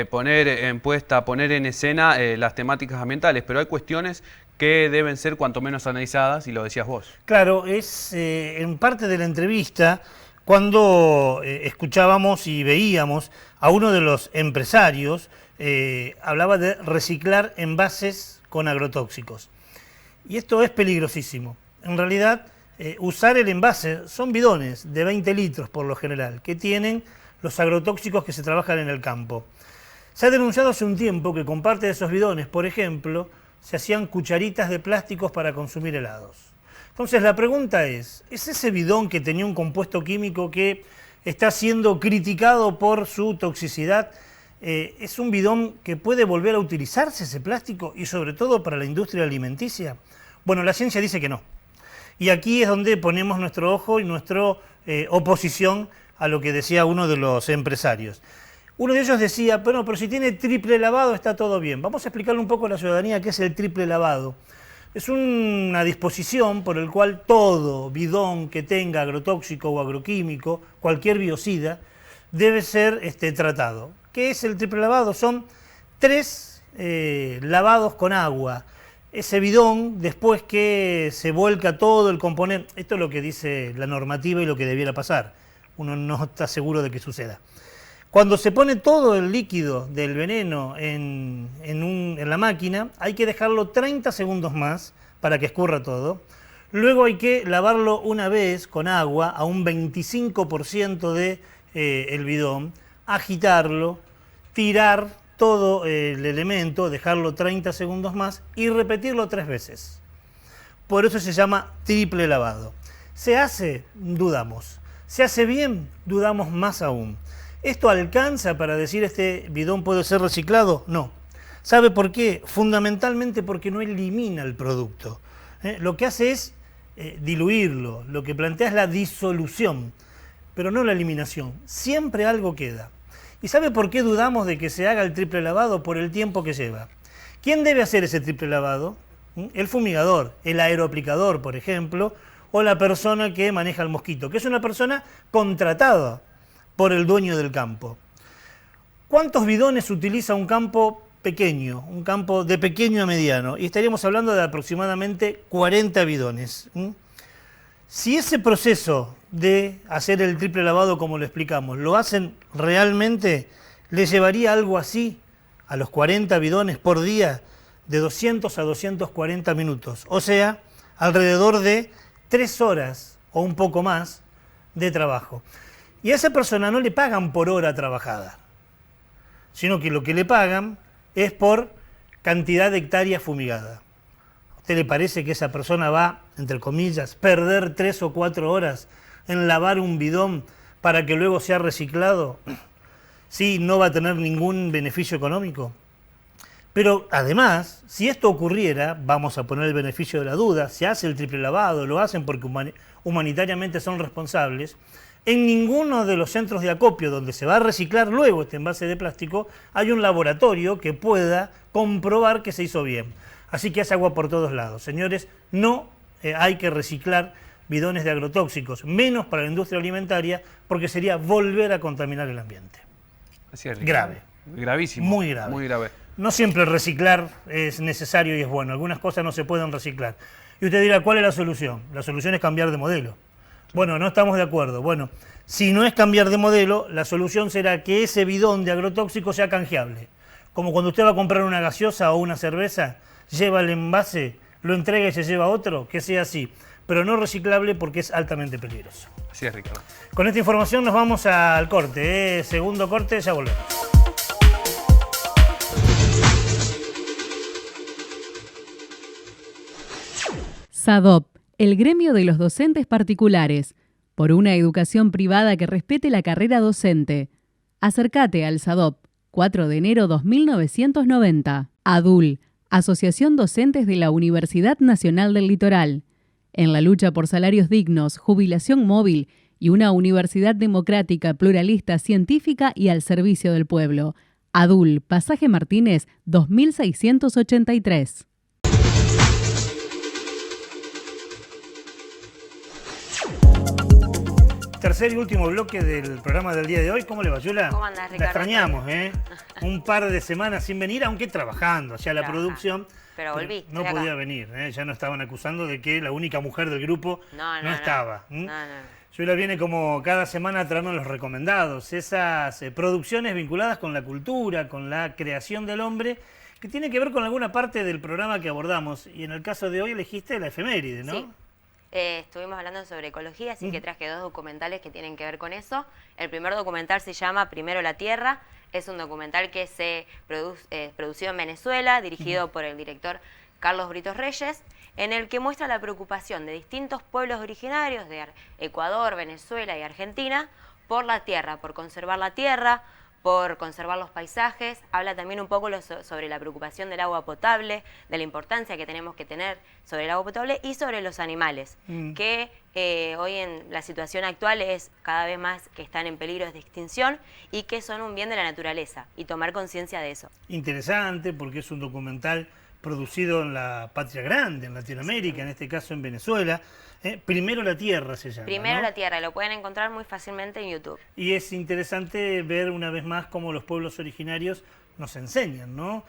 poner en escena las temáticas ambientales, pero hay cuestiones que deben ser cuanto menos analizadas, y lo decías vos. Claro, es en parte de la entrevista cuando escuchábamos y veíamos a uno de los empresarios, hablaba de reciclar envases con agrotóxicos. Y esto es peligrosísimo. En realidad, usar el envase, son bidones de 20 litros por lo general, que tienen los agrotóxicos que se trabajan en el campo. Se ha denunciado hace un tiempo que con parte de esos bidones, por ejemplo, se hacían cucharitas de plásticos para consumir helados. Entonces la pregunta es ese bidón que tenía un compuesto químico que está siendo criticado por su toxicidad, es un bidón que puede volver a utilizarse ese plástico y sobre todo para la industria alimenticia? Bueno, la ciencia dice que no. Y aquí es donde ponemos nuestro ojo y nuestra oposición a lo que decía uno de los empresarios. Uno de ellos decía, pero si tiene triple lavado está todo bien. Vamos a explicarle un poco a la ciudadanía qué es el triple lavado. Es una disposición por el cual todo bidón que tenga agrotóxico o agroquímico, cualquier biocida, debe ser tratado. ¿Qué es el triple lavado? Son 3 lavados con agua. Ese bidón, después que se vuelca todo el componente, esto es lo que dice la normativa y lo que debiera pasar. Uno no está seguro de que suceda. Cuando se pone todo el líquido del veneno en la máquina, hay que dejarlo 30 segundos más para que escurra todo. Luego hay que lavarlo una vez con agua a un 25% del bidón, agitarlo, tirar todo el elemento, dejarlo 30 segundos más y repetirlo 3 veces. Por eso se llama triple lavado. ¿Se hace? Dudamos. ¿Se hace bien? Dudamos más aún. ¿Esto alcanza para decir este bidón puede ser reciclado? No. ¿Sabe por qué? Fundamentalmente porque no elimina el producto. Lo que hace es diluirlo, lo que plantea es la disolución, pero no la eliminación. Siempre algo queda. ¿Y sabe por qué dudamos de que se haga el triple lavado? Por el tiempo que lleva. ¿Quién debe hacer ese triple lavado? El fumigador, el aeroaplicador, por ejemplo, o la persona que maneja el mosquito, que es una persona contratada por el dueño del campo. ¿Cuántos bidones utiliza un campo pequeño, un campo de pequeño a mediano? Y estaríamos hablando de aproximadamente 40 bidones. Si ese proceso de hacer el triple lavado, como lo explicamos, lo hacen realmente, le llevaría algo así a los 40 bidones por día de 200 a 240 minutos. O sea, alrededor de 3 horas o un poco más de trabajo. Y a esa persona no le pagan por hora trabajada, sino que lo que le pagan es por cantidad de hectáreas fumigadas. ¿A usted le parece que esa persona va, entre comillas, perder 3 o 4 horas en lavar un bidón para que luego sea reciclado? Sí, no va a tener ningún beneficio económico. Pero además, si esto ocurriera, vamos a poner el beneficio de la duda, se hace el triple lavado, lo hacen porque humanitariamente son responsables, en ninguno de los centros de acopio donde se va a reciclar luego este envase de plástico hay un laboratorio que pueda comprobar que se hizo bien. Así que hace agua por todos lados. Señores, no hay que reciclar bidones de agrotóxicos, menos para la industria alimentaria, porque sería volver a contaminar el ambiente. Así es, grave. Gravísimo. Muy grave. Muy grave. no siempre reciclar es necesario y es bueno. Algunas cosas no se pueden reciclar. Y usted dirá, ¿cuál es la solución? La solución es cambiar de modelo. Bueno, no estamos de acuerdo. Bueno, si no es cambiar de modelo, la solución será que ese bidón de agrotóxico sea canjeable. Como cuando usted va a comprar una gaseosa o una cerveza, lleva el envase, lo entrega y se lleva otro, que sea así. Pero no reciclable porque es altamente peligroso. Así es, Ricardo. Con esta información nos vamos al corte. Segundo corte, ya volvemos. SADOP, el gremio de los docentes particulares, por una educación privada que respete la carrera docente. Acércate al SADOP, 4 de enero 2990. ADUL, Asociación Docentes de la Universidad Nacional del Litoral. En la lucha por salarios dignos, jubilación móvil y una universidad democrática, pluralista, científica y al servicio del pueblo. ADUL, Pasaje Martínez, 2683. Tercer y último bloque del programa del día de hoy. ¿Cómo le va, Yula? ¿Cómo andás, Ricardo? La extrañamos, ¿eh? Un par de semanas sin venir, aunque trabajando. O sea, la producción Pero volví. no podía venir, ¿eh? Ya nos estaban acusando de que la única mujer del grupo no estaba. No. Yula viene como cada semana a traernos los recomendados, esas producciones vinculadas con la cultura, con la creación del hombre, que tiene que ver con alguna parte del programa que abordamos. Y en el caso de hoy elegiste la efeméride, ¿no? Sí. Estuvimos hablando sobre ecología, así que traje 2 documentales que tienen que ver con eso. El primer documental se llama Primero la Tierra. Es un documental que se produció en Venezuela, dirigido por el director Carlos Britos Reyes, en el que muestra la preocupación de distintos pueblos originarios de Ecuador, Venezuela y Argentina por la tierra, por conservar la tierra, por conservar los paisajes. Habla también un poco sobre la preocupación del agua potable, de la importancia que tenemos que tener sobre el agua potable y sobre los animales, que hoy en la situación actual es cada vez más que están en peligro de extinción y que son un bien de la naturaleza, y tomar conciencia de eso. Interesante, porque es un documental producido en la patria grande, en Latinoamérica, en este caso en Venezuela. Primero la Tierra se llama, Primero ¿no? la Tierra, lo pueden encontrar muy fácilmente en YouTube. Y es interesante ver una vez más cómo los pueblos originarios nos enseñan, ¿no?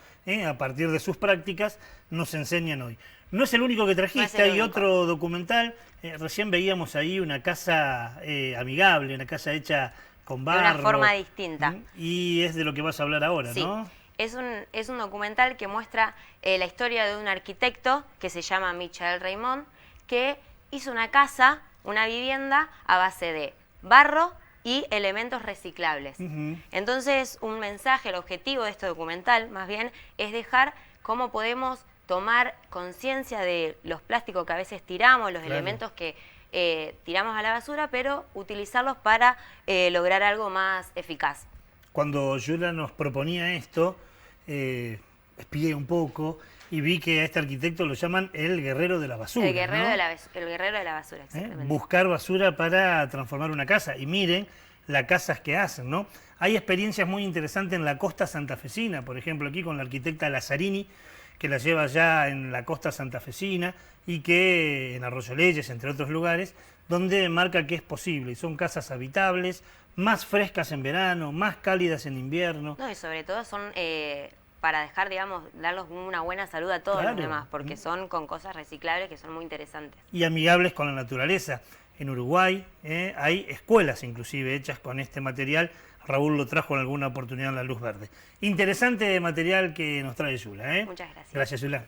A partir de sus prácticas nos enseñan hoy. No es el único que trajiste, hay otro documental. Recién veíamos ahí una casa amigable, una casa hecha con barro. De una forma distinta. Y es de lo que vas a hablar ahora, sí. ¿no? Es un documental que muestra la historia de un arquitecto que se llama Michael Raymond, que hizo una casa, una vivienda a base de barro y elementos reciclables. Entonces, un mensaje, el objetivo de este documental, más bien, es dejar cómo podemos tomar conciencia de los plásticos que a veces tiramos, los elementos que tiramos a la basura, pero utilizarlos para lograr algo más eficaz. Cuando Yula nos proponía esto, espié un poco y vi que a este arquitecto lo llaman el guerrero de la basura. El guerrero, ¿no? el guerrero de la basura, exactamente. Buscar basura para transformar una casa. Y miren las casas que hacen, ¿no? Hay experiencias muy interesantes en la costa santafesina, por ejemplo, aquí con la arquitecta Lazzarini, que la lleva ya en la costa santafesina y que en Arroyo Leyes, entre otros lugares, donde marca que es posible. Y son casas habitables, más frescas en verano, más cálidas en invierno. No, y sobre todo son para dejar, digamos, darles una buena salud a todos los demás, porque son con cosas reciclables que son muy interesantes. Y amigables con la naturaleza. En Uruguay hay escuelas inclusive hechas con este material. Raúl lo trajo en alguna oportunidad en La Luz Verde. Interesante material que nos trae Yula. Muchas gracias. Gracias, Yula.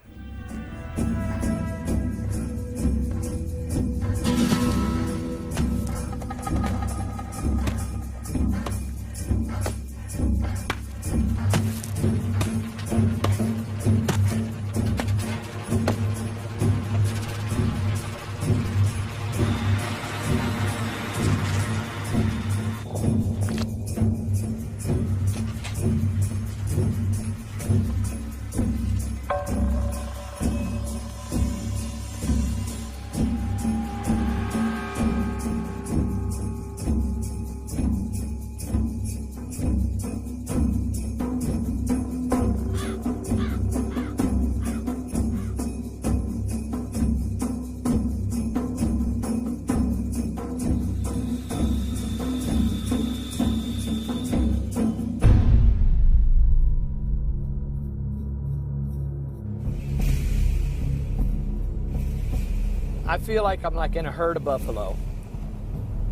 I feel like I'm like in a herd of buffalo,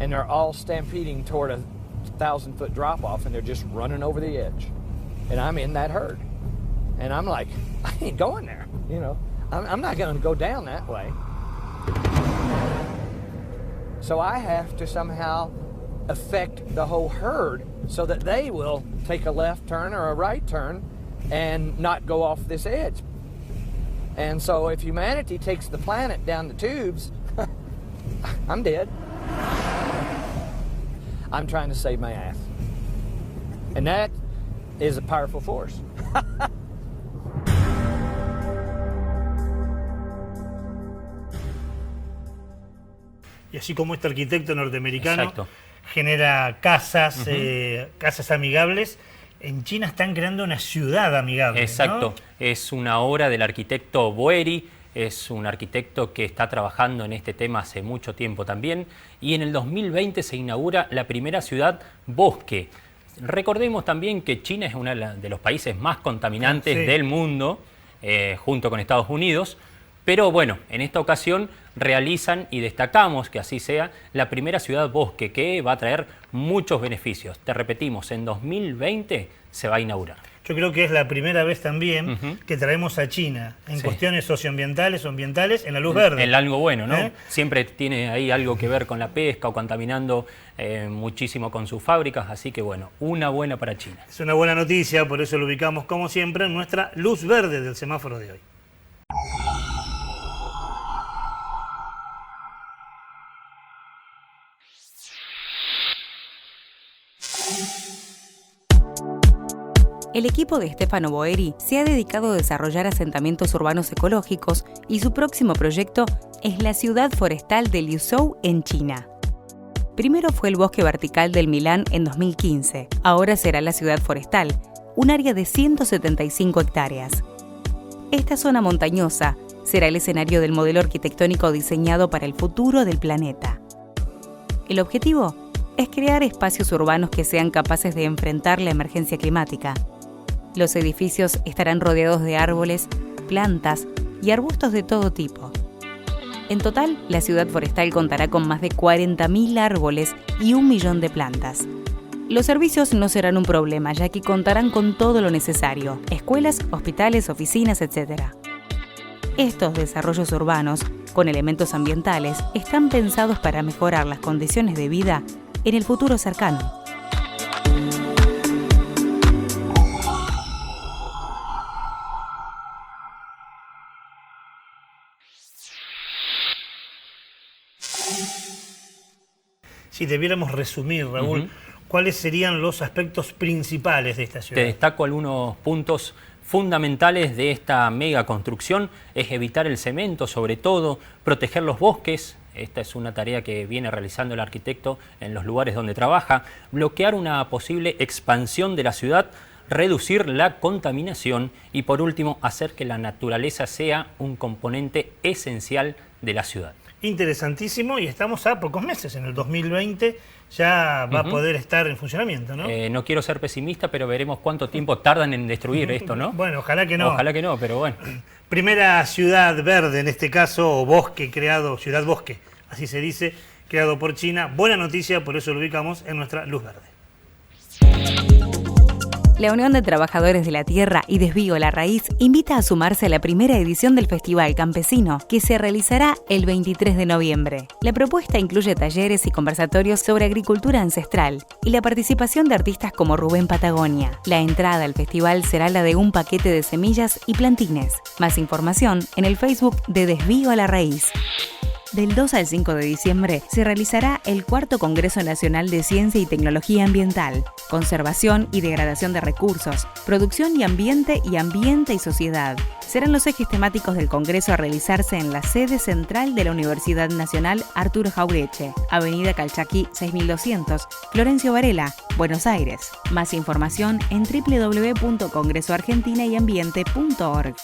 and they're all stampeding toward a 1,000-foot drop-off, and they're just running over the edge. And I'm in that herd. And I'm like, I ain't going there, you know. I'm not going to go down that way. So I have to somehow affect the whole herd so that they will take a left turn or a right turn and not go off this edge. And so if humanity takes the planet down the tubes, I'm dead. I'm trying to save my ass. And that is a powerful force. Y así como este arquitecto norteamericano Exacto. genera casas, casas amigables, en China están creando una ciudad amigable. Exacto, ¿no? Es una obra del arquitecto Boeri, es un arquitecto que está trabajando en este tema hace mucho tiempo también, y en el 2020 se inaugura la primera ciudad bosque. Recordemos también que China es uno de los países más contaminantes del mundo, junto con Estados Unidos, pero bueno, en esta ocasión realizan, y destacamos que así sea, la primera ciudad bosque, que va a traer muchos beneficios. Te repetimos, en 2020 se va a inaugurar. Yo creo que es la primera vez también que traemos a China en cuestiones socioambientales o ambientales en la luz verde. En algo bueno, ¿no? Siempre tiene ahí algo que ver con la pesca o contaminando muchísimo con sus fábricas, así que bueno, una buena para China. Es una buena noticia, por eso lo ubicamos como siempre en nuestra luz verde del semáforo de hoy. El equipo de Stefano Boeri se ha dedicado a desarrollar asentamientos urbanos ecológicos y su próximo proyecto es la ciudad forestal de Liuzhou en China. Primero fue el bosque vertical del Milán en 2015, ahora será la ciudad forestal, un área de 175 hectáreas. Esta zona montañosa será el escenario del modelo arquitectónico diseñado para el futuro del planeta. El objetivo es crear espacios urbanos que sean capaces de enfrentar la emergencia climática. Los edificios estarán rodeados de árboles, plantas y arbustos de todo tipo. En total, la ciudad forestal contará con más de 40.000 árboles y 1 millón de plantas. Los servicios no serán un problema, ya que contarán con todo lo necesario: escuelas, hospitales, oficinas, etc. Estos desarrollos urbanos, con elementos ambientales, están pensados para mejorar las condiciones de vida en el futuro cercano. Si debiéramos resumir, Raúl, ¿cuáles serían los aspectos principales de esta ciudad? Te destaco algunos puntos fundamentales de esta mega construcción. Es evitar el cemento, sobre todo, proteger los bosques. Esta es una tarea que viene realizando el arquitecto en los lugares donde trabaja. Bloquear una posible expansión de la ciudad, reducir la contaminación y, por último, hacer que la naturaleza sea un componente esencial de la ciudad. Interesantísimo, y estamos a pocos meses, en el 2020 ya va a poder estar en funcionamiento, ¿no? No quiero ser pesimista, pero veremos cuánto tiempo tardan en destruir esto, ¿no? Bueno, ojalá que no. Ojalá que no, pero bueno. Primera ciudad verde, en este caso, o bosque creado, ciudad bosque, así se dice, creado por China. Buena noticia, por eso lo ubicamos en nuestra luz verde. La Unión de Trabajadores de la Tierra y Desvío a la Raíz invita a sumarse a la primera edición del Festival Campesino, que se realizará el 23 de noviembre. La propuesta incluye talleres y conversatorios sobre agricultura ancestral y la participación de artistas como Rubén Patagonia. La entrada al festival será la de un paquete de semillas y plantines. Más información en el Facebook de Desvío a la Raíz. Del 2 al 5 de diciembre se realizará el 4º Congreso Nacional de Ciencia y Tecnología Ambiental, Conservación y Degradación de Recursos, Producción y Ambiente y Sociedad. Serán los ejes temáticos del Congreso a realizarse en la sede central de la Universidad Nacional Arturo Jauretche, Avenida Calchaquí 6200, Florencio Varela, Buenos Aires. Más información en www.congresoargentinayambiente.org.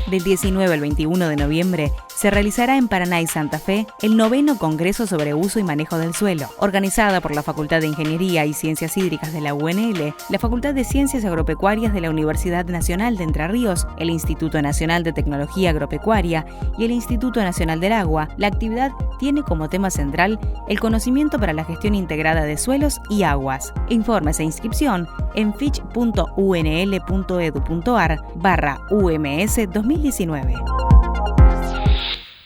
Del 19 al 21 de noviembre se realizará en Paraná y Santa Fe el 9º Congreso sobre Uso y Manejo del Suelo, organizada por la Facultad de Ingeniería y Ciencias Hídricas de la UNL, la Facultad de Ciencias Agropecuarias de la Universidad Nacional de Entre Ríos, el Instituto Nacional de Tecnología Agropecuaria y el Instituto Nacional del Agua. La actividad tiene como tema central el conocimiento para la gestión integrada de suelos y aguas. Informes e inscripción en fitch.unl.edu.ar/UMS 2019.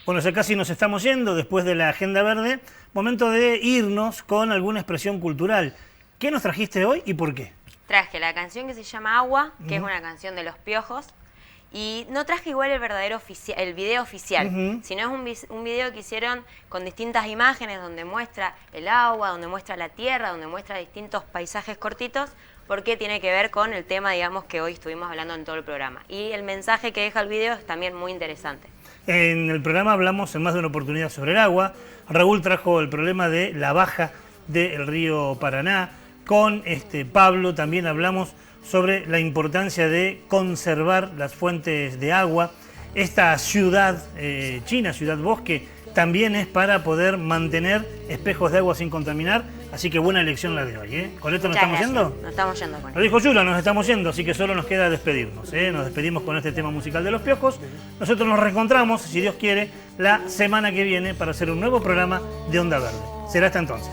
Bueno, ya casi nos estamos yendo después de la Agenda Verde. Momento de irnos con alguna expresión cultural. ¿Qué nos trajiste hoy y por qué? Traje la canción que se llama Agua, que es una canción de Los Piojos. Y no traje igual el video oficial, sino es un video que hicieron con distintas imágenes donde muestra el agua, donde muestra la tierra, donde muestra distintos paisajes cortitos, porque tiene que ver con el tema, digamos, que hoy estuvimos hablando en todo el programa. Y el mensaje que deja el video es también muy interesante. En el programa hablamos en más de una oportunidad sobre el agua. Raúl trajo el problema de la baja del río Paraná. Con Pablo también hablamos sobre la importancia de conservar las fuentes de agua. Esta ciudad china, Ciudad Bosque, también es para poder mantener espejos de agua sin contaminar. Así que buena elección la de hoy, ¿eh? ¿Con esto nos estamos yendo? Nos estamos yendo con Lo dijo Yula, nos estamos yendo, así que solo nos queda despedirnos, ¿eh? Nos despedimos con este tema musical de Los Piojos. Nosotros nos reencontramos, si Dios quiere, la semana que viene para hacer un nuevo programa de Onda Verde. Será hasta entonces.